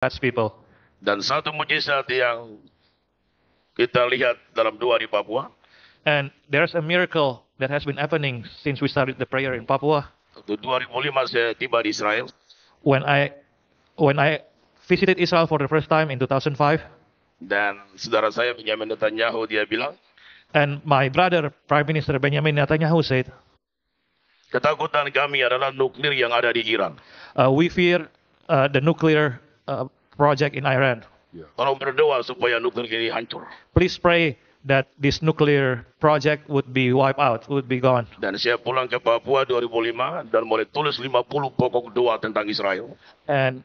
God's people. Dan satu mujizat yang kita lihat dalam doa di Papua, And there's a miracle that has been happening since we started the prayer in Papua. waktu 2005 saya tiba di Israel, When I visited Israel for the first time in 2005, dan saudara saya Benjamin Netanyahu dia bilang, and my brother, Prime Minister Benjamin Netanyahu said, ketakutan kami adalah nuklir yang ada di Iran. we fear the nuclear project in Iran. Tolong berdoa supaya nuklir ini hancur. Please pray that this nuclear project would be wiped out, would be gone. Dan saya pulang ke Papua 2005 dan mulai tulis 50 pokok doa tentang Israel. And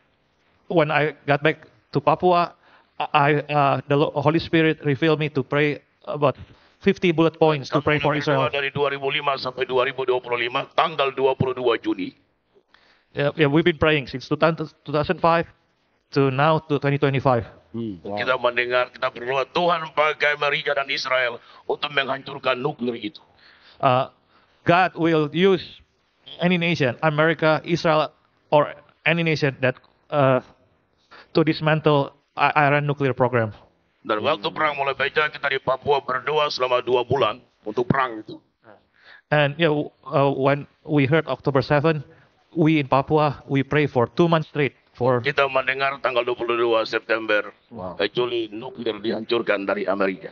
when I got back to Papua, the Holy Spirit revealed me to pray about 50 bullet points to pray for Israel. Dari 2005 sampai 2025 tanggal 22 Juni. Yeah, we've been praying since 2005 to now to 2025. Kita mendengar, kita berdoa Tuhan pakai Amerika dan Israel untuk menghancurkan nuklir itu. God will use any nation, America, Israel, or any nation that to dismantle Iran nuclear program. Dan waktu perang mulai pecah, kita di Papua berdoa selama 2 bulan untuk perang itu. And when we heard October 7, we in Papua, we pray for 2 months straight for. Kita mendengar tanggal 22 September, Juli nuklir dihancurkan dari Amerika.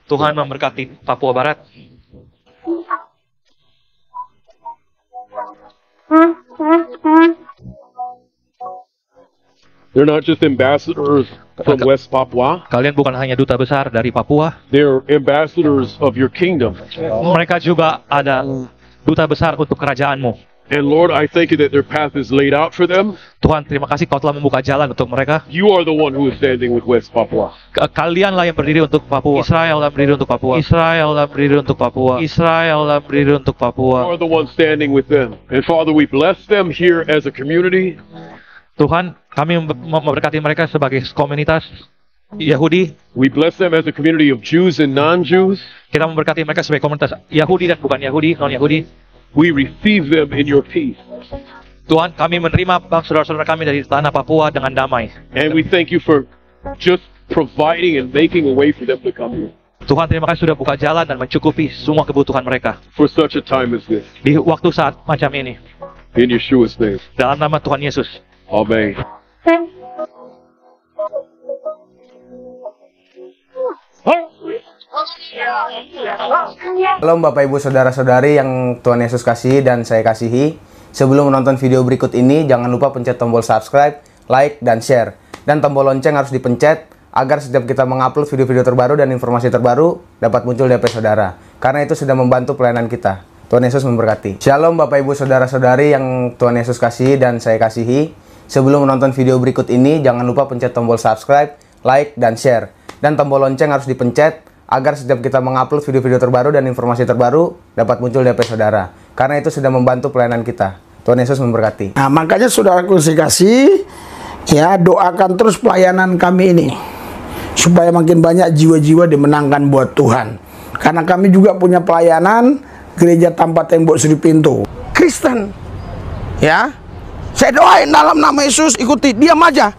Tuhan memberkati Papua Barat. They're not just ambassadors from West Papua. Kalian bukan hanya duta besar dari Papua. They're ambassadors of your kingdom. Mereka juga ada duta besar untuk kerajaanmu. And Lord, I thank you that their path is laid out for them. Tuhan, terima kasih kau telah membuka jalan untuk mereka. You are the one who is standing with West Papua. Kalianlah yang berdiri untuk Papua. Israel lah berdiri untuk Papua. Israel lah berdiri untuk Papua. Israel lah berdiri untuk You Papua. are the one standing with them. And Father, we bless them here as a community. Tuhan, kami memberkati mereka sebagai komunitas Yahudi. We bless them as a community of Jews and non-Jews. Kita memberkati mereka sebagai komunitas Yahudi dan bukan Yahudi, non-Yahudi. We receive them in your peace. Tuhan, kami menerima saudara-saudara kami dari tanah Papua dengan damai. And we thank you for just providing and making a way for them to come here. Tuhan, terima kasih sudah buka jalan dan mencukupi semua kebutuhan mereka For such a time as this. di waktu saat macam ini. In Yeshua's name. Dalam nama Tuhan Yesus. Amen. Halo Bapak Ibu Saudara-saudari yang Tuhan Yesus kasih dan saya kasihi. Sebelum menonton video berikut ini, jangan lupa pencet tombol subscribe, like, dan share. Dan tombol lonceng harus dipencet agar setiap kita mengupload video-video terbaru dan informasi terbaru dapat muncul di HP saudara. Karena itu sudah membantu pelayanan kita. Tuhan Yesus memberkati. Shalom Bapak Ibu Saudara-saudari yang Tuhan Yesus kasih dan saya kasihi. Sebelum menonton video berikut ini, jangan lupa pencet tombol subscribe, like, dan share. Dan tombol lonceng harus dipencet agar setiap kita mengupload video-video terbaru dan informasi terbaru dapat muncul di HP saudara. Karena itu sudah membantu pelayanan kita. Tuhan Yesus memberkati. Nah, makanya saudaraku kasih, ya doakan terus pelayanan kami ini supaya makin banyak jiwa-jiwa dimenangkan buat Tuhan. Karena kami juga punya pelayanan gereja tanpa tembok suri pintu. Kristen, ya, saya doain dalam nama Yesus, ikuti, diam aja.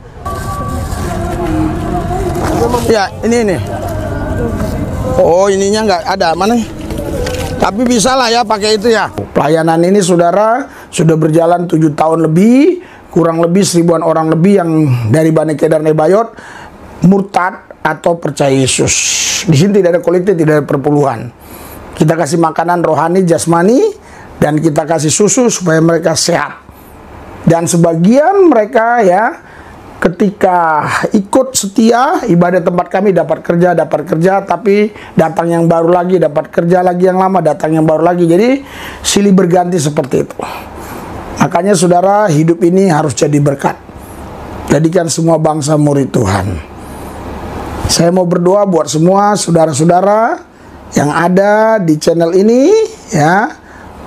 Ya, ini. Oh, ininya nggak ada, mana? Tapi bisa lah ya pakai itu ya. Pelayanan ini saudara sudah berjalan 7 tahun lebih, kurang lebih 1000-an orang lebih yang dari Bani Kedar Nebayot murtad atau percaya Yesus. Di sini tidak ada kolektif, tidak ada perpuluhan. Kita kasih makanan rohani, jasmani, dan kita kasih susu supaya mereka sehat. Dan sebagian mereka ya ketika ikut setia ibadah tempat kami dapat kerja, tapi datang yang baru lagi, dapat kerja lagi yang lama, datang yang baru lagi. Jadi silih berganti seperti itu. Makanya saudara, hidup ini harus jadi berkat. Jadikan semua bangsa murid Tuhan. Saya mau berdoa buat semua saudara-saudara yang ada di channel ini, ya,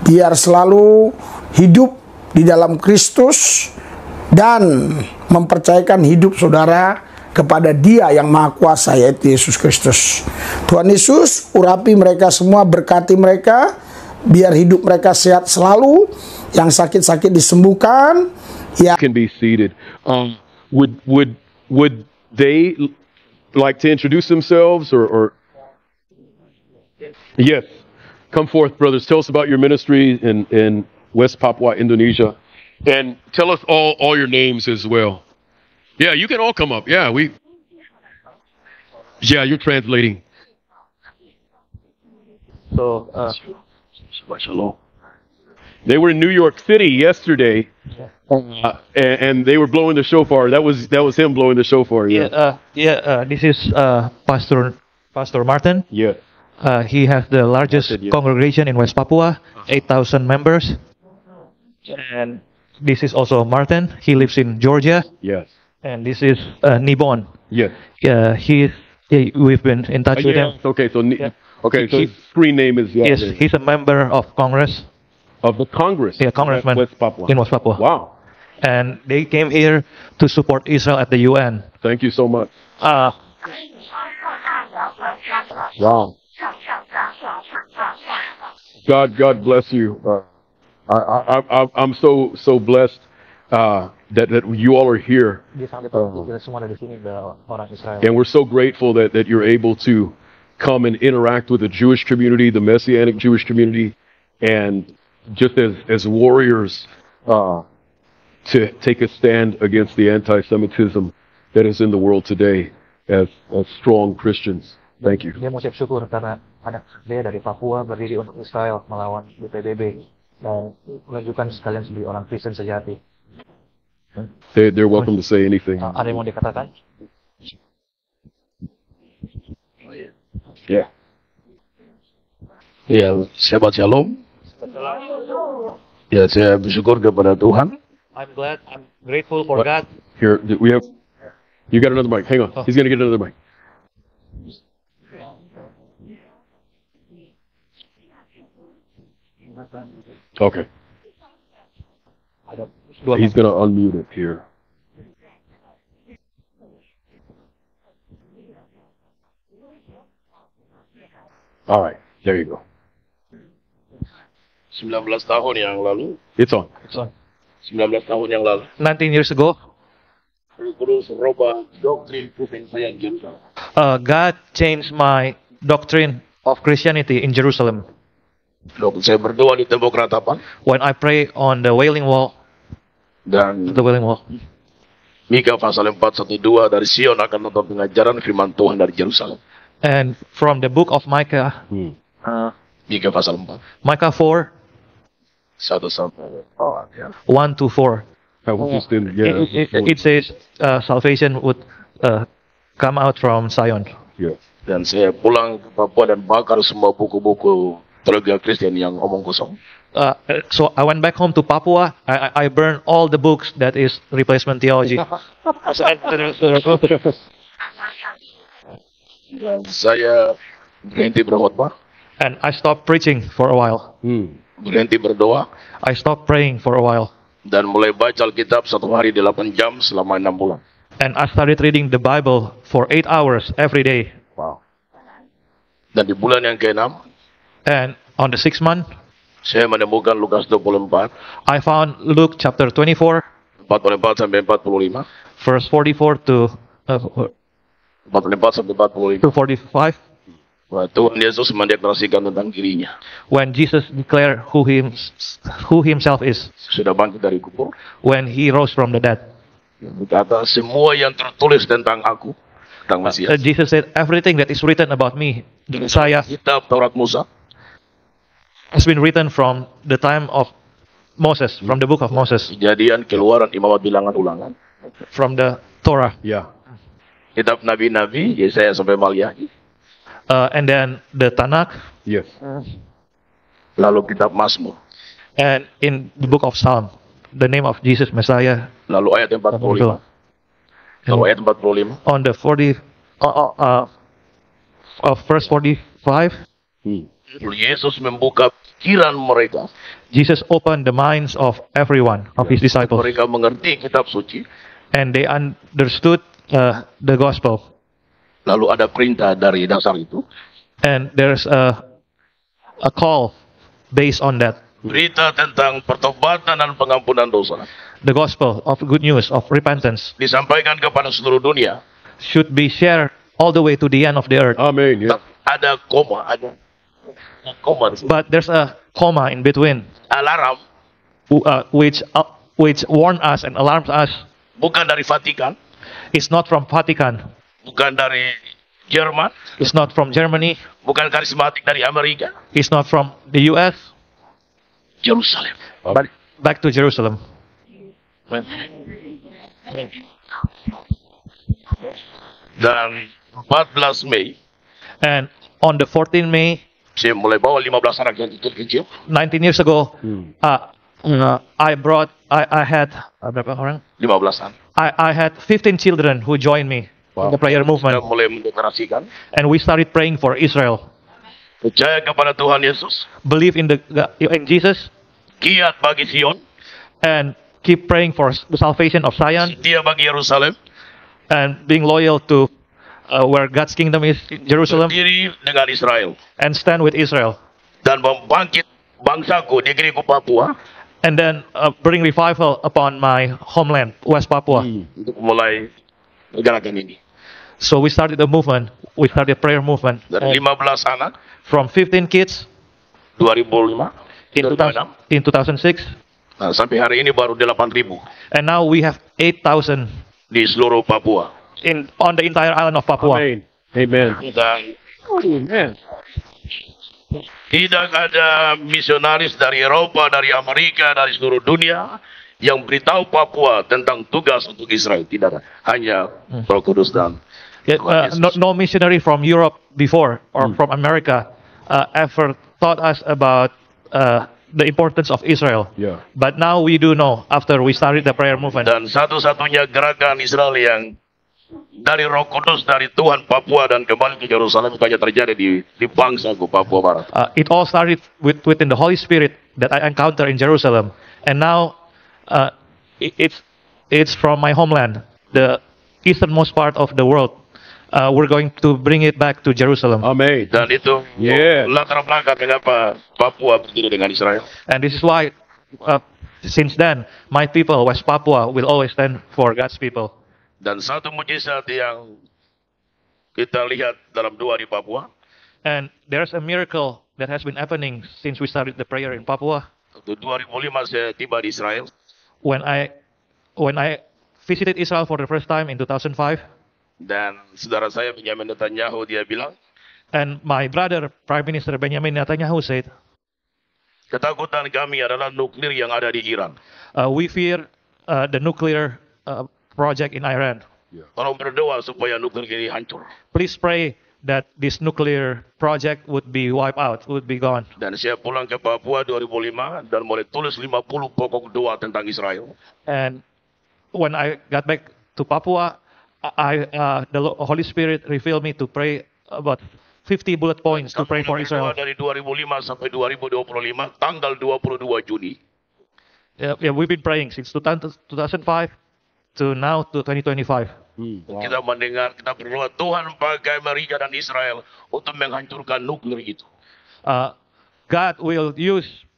biar selalu hidup di dalam Kristus dan mempercayakan hidup saudara kepada Dia yang Maha Kuasa, yaitu Yesus Kristus. Tuhan Yesus urapi mereka semua, berkati mereka, biar hidup mereka sehat selalu, yang sakit-sakit disembuhkan. Can be seated. would they like to introduce themselves or? Yes. Come forth, brothers. Tell us about your ministry in West Papua, Indonesia. And tell us all your names as well. Yeah, you can all come up. Yeah, you're translating. So, Shalom. They were in New York City yesterday, and they were blowing the shofar. That was him blowing the shofar. Yeah. this is Pastor Martin. Yeah. He has the largest Martin, yeah. congregation in West Papua, 8,000 members. And this is also Martin. He lives in Georgia. Yes. And this is Nibon. Yes. We've been in touch with him. Okay. So Yeah. so his screen name is Yes, he's a member of Congress. of the Congress. Yeah, congressman West Papua. in West Papua. Wow. And they came here to support Israel at the UN. Thank you so much. Uh, Wow. God bless you. I'm so blessed that you all are here, and we're so grateful that you're able to come and interact with the Jewish community, the Messianic Jewish community, and just as warriors to take a stand against the anti-Semitism that is in the world today as strong Christians. Thank you. Dia mengucap syukur karena anak dia dari Papua berdiri untuk Israel melawan BPBB dan menunjukkan sekalian sebagai orang Kristen sejati. They're welcome to say anything. Ada yang mau dikatakan? Yeah. Ya, Shabbat Shalom. Ya, saya bersyukur kepada Tuhan. I'm grateful for God. Here we have. You got another mic. Hang on. He's gonna get another mic. Okay. He's gonna unmute it here. All right. There you go. 19 tahun yang lalu. It's on. 19 tahun yang lalu. 19 years ago, Roh Kudus merubah doktrin Kristen saya di Yerusalem. God changed my doctrine of Christianity in Jerusalem. Waktu saya berdoa di tembok ratapan When I pray on the Wailing Wall, dan Mika pasal 4:1-2 dari Sion akan nonton pengajaran firman Tuhan dari Yerusalem. and from the book of Micah, Mika pasal 4. Micah 4, 1 to 4. I was just in. Yeah. It says salvation would come out from Zion. Yeah. Dan saya pulang ke Papua dan bakar semua buku-buku teologi Kristen yang omong kosong. So I went back home to Papua. I burned all the books that is replacement theology. Saya berhenti berkhotbah, And I stopped preaching for a while. berhenti berdoa, I stopped praying for a while. dan mulai baca Alkitab 1 hari 8 jam selama 6 bulan. And I started reading the Bible for 8 hours every day. Wow. Dan di bulan yang ke-6, And on the 6th month, saya menemukan Lukas 24, I found Luke chapter 24, 44 sampai 45, verse 44 to 44 sampai 45. 45, Wah, Tuhan Yesus mendeklarasikan tentang dirinya. when Jesus declared who himself is, Sudah bangkit dari kubur. when he rose from the dead. Berkata, semua yang tertulis tentang aku, tentang Mesias, Jesus said, everything that is written about me, the Messiah, kitab Taurat Musa, has been written from the time of Moses, from the book of Moses, Kejadian, Keluaran, Imamat, Bilangan, Ulangan, from the Torah, Yeah. kitab Nabi-Nabi, Yesaya sampai Malyaki, and then the Tanakh, Yes. lalu kitab Mazmur, and in the book of Psalm, the name of Jesus Messiah. lalu ayat 45. Lalu ayat 45, On the 40, of verse 45, lalu Yesus membuka pikiran mereka. Jesus opened the minds of everyone, of his disciples, Mereka mengerti kitab suci. and they understood the gospel. Lalu ada perintah dari dasar itu. And there's a call based on that. Berita tentang pertobatan dan pengampunan dosa The gospel of good news of repentance disampaikan kepada seluruh dunia. should be shared all the way to the end of the earth. Amen. Yeah. Ada koma, ada koma. But there's a comma in between, Alarm which warn us and alarms us. bukan dari Vatikan, It's not from Vatican. bukan dari Jerman, It's not from Germany. bukan karismatik dari Amerika. It's not from the U.S. Yerusalem. But back to Jerusalem. Dan 14 Mei, And on the 14th May, saya mulai bawa 15 anak yang kecil-kecil. 19 years ago, I had berapa orang? 15-an. I had 15 children who joined me in the prayer Kita movement, mulai mendeklarasikan and we started praying for Israel. percaya kepada Tuhan Yesus, Believe in Jesus, giat bagi Sion, and keep praying for the salvation of Zion, setia bagi Yerusalem, and being loyal to where God's kingdom is, in Jerusalem, berdiri dengan Israel, and stand with Israel, dan membangkit bangsaku di negeriku Papua and then bring revival upon my homeland, West Papua. untuk mulai gerakan ini. So we started a movement. We started a prayer movement. Dari 15 anak, From 15 kids 2005, in 2006, nah, sampai hari ini baru 8.000 and now we have 8,000 di seluruh Papua. on the entire island of Papua. Amen. Amen. Dan Amen. tidak ada misionaris dari Eropa, dari Amerika, dari seluruh dunia yang beritahu Papua tentang tugas untuk Israel. Tidak ada. Hanya Roh Kudus dan No missionary from Europe before or from America ever taught us about the importance of Israel. Yeah. But now we do know after we started the prayer movement. dan satu-satunya gerakan Israel yang dari Roh Kudus dari Tuhan Papua dan kembali ke Yerusalem itu hanya terjadi di bangsaku Papua Barat. It all started within the Holy Spirit that I encounter in Jerusalem, and now it's from my homeland, the easternmost part of the world. We're going to bring it back to Jerusalem, Amen. Dan itu Yeah. latar belakang mengapa Papua berdiri dengan Israel. and this is why, since then, my people, West Papua, will always stand for God's people. Dan satu mujizat yang kita lihat dalam dua di Papua, And there's a miracle that has been happening since we started the prayer in Papua. waktu 2005 saya tiba di Israel, When I visited Israel for the first time in 2005, dan saudara saya Benjamin Netanyahu dia bilang, and my brother, Prime Minister Benjamin Netanyahu, said, ketakutan kami adalah nuklir yang ada di Iran. we fear the nuclear project in Iran. Tolong berdoa supaya nuklir ini hancur. Please pray that this nuclear project would be wiped out, would be gone. Dan saya pulang ke Papua 2005 dan mulai tulis 50 pokok doa tentang Israel. And when I got back to Papua, the Holy Spirit revealed me to pray about 50 bullet points to pray for Israel. Dari 2005 sampai 2025 tanggal 22 Juni. Yeah, we've been praying since 2005 to now to 2025. Kita mendengar, kita berdoa Tuhan pakai Amerika dan Israel untuk menghancurkan nuklir itu. God will use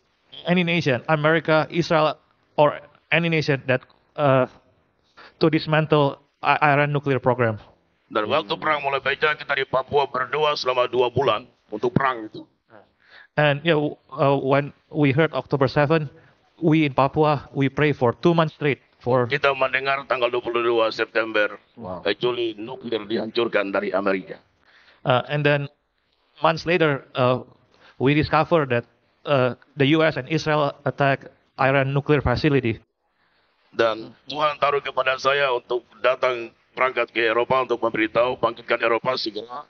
any nation, America, Israel, or any nation that to dismantle Iran nuclear program. Dan waktu perang mulai pecah, kita di Papua berdoa selama 2 bulan untuk perang itu. And when we heard October 7, we in Papua, we pray for 2 months straight for. Kita mendengar tanggal 22 September, Juli nuklir dihancurkan dari Amerika. And then months later, we discovered that the U.S. and Israel attacked Iran nuclear facility. Dan Tuhan taruh kepada saya untuk datang berangkat ke Eropa untuk memberitahu bangkitkan Eropa segera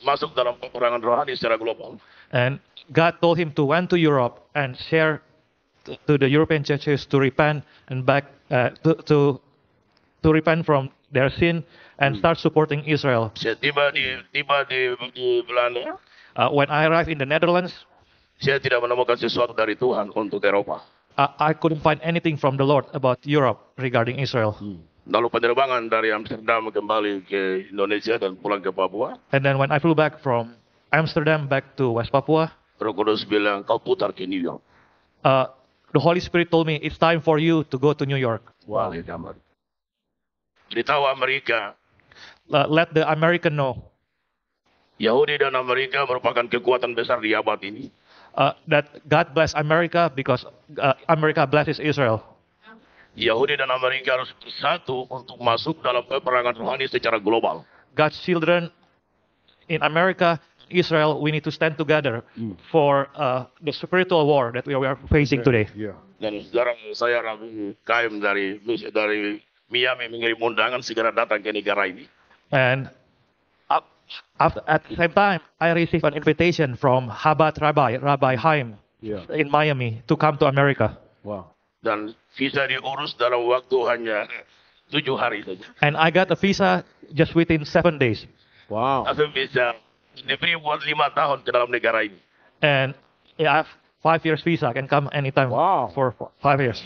masuk dalam peperangan rohani secara global. And God told him to went to Europe and share to the European churches to repent and back to repent from their sin and start supporting Israel. Saya tiba di Belanda, When I arrived in the Netherlands, saya tidak menemukan sesuatu dari Tuhan untuk Eropa. I couldn't find anything from the Lord about Europe regarding Israel. Lalu penerbangan dari Amsterdam kembali ke Indonesia dan pulang ke Papua, And then when I flew back from Amsterdam back to West Papua, Roh Kudus bilang kau putar ke New York. the Holy Spirit told me it's time for you to go to New York. Wow. Beritahu Amerika, Let the American know Yahudi dan Amerika merupakan kekuatan besar di abad ini. that God bless America because America blesses Israel. Yahudi dan Amerika harus bersatu untuk masuk dalam peperangan rohani secara global. God's children in America, Israel, we need to stand together for the spiritual war that we are facing today. Yeah. Dan sekarang saya Rabi Kaim dari Miami mengirim undangan segera datang ke negara ini. And at the same time, I received an invitation from Chabad Rabbi Haim Yeah. in Miami to come to America. Wow. Dan visa diurus dalam waktu hanya 7 hari saja. And I got a visa just within 7 days. Wow. Langsung bisa diberi buat 5 tahun ke dalam negara ini. And I have 5 years visa. I can come anytime Wow. for 5 years.